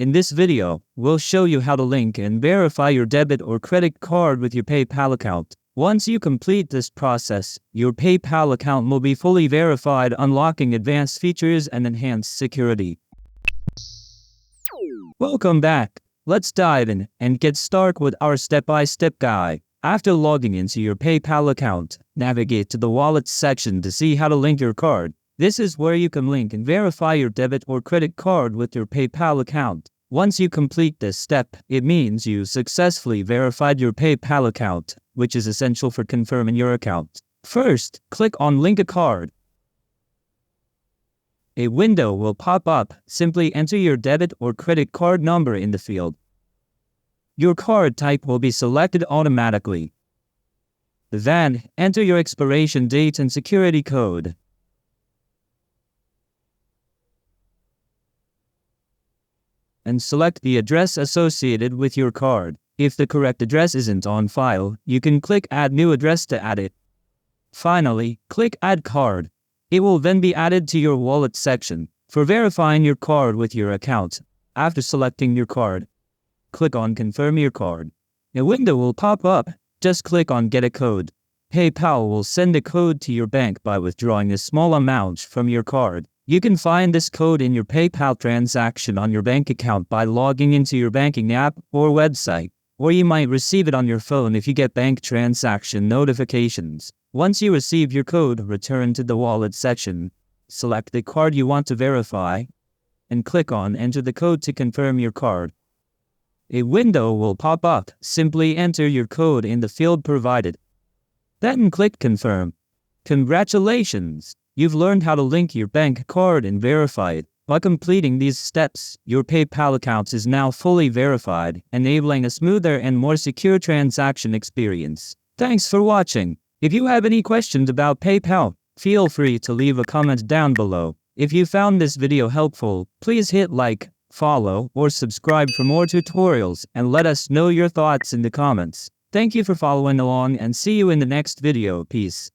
In this video, we'll show you how to link and verify your debit or credit card with your PayPal account. Once you complete this process, your PayPal account will be fully verified, unlocking advanced features and enhanced security. Welcome back. Let's dive in and get started with our step-by-step guide. After logging into your PayPal account, navigate to the Wallet section to see how to link your card. This is where you can link and verify your debit or credit card with your PayPal account. Once you complete this step, it means you successfully verified your PayPal account, which is essential for confirming your account. First, click on Link a Card. A window will pop up. Simply enter your debit or credit card number in the field. Your card type will be selected automatically. Then, enter your expiration date and security code. And select the address associated with your card. If the correct address isn't on file, you can click Add New Address to add it. Finally, click Add Card. It will then be added to your Wallet section. For verifying your card with your account, after selecting your card, click on Confirm Your Card. A window will pop up. Just click on Get a Code. PayPal will send a code to your bank by withdrawing a small amount from your card. You can find this code in your PayPal transaction on your bank account by logging into your banking app or website, or you might receive it on your phone if you get bank transaction notifications. Once you receive your code, return to the Wallet section. Select the card you want to verify, and click on Enter the code to confirm your card. A window will pop up. Simply enter your code in the field provided. Then click Confirm. Congratulations! You've learned how to link your bank card and verify it. By completing these steps, your PayPal account is now fully verified, enabling a smoother and more secure transaction experience. Thanks for watching. If you have any questions about PayPal, feel free to leave a comment down below. If you found this video helpful, please hit like, follow, or subscribe for more tutorials, and let us know your thoughts in the comments. Thank you for following along, and see you in the next video. Peace.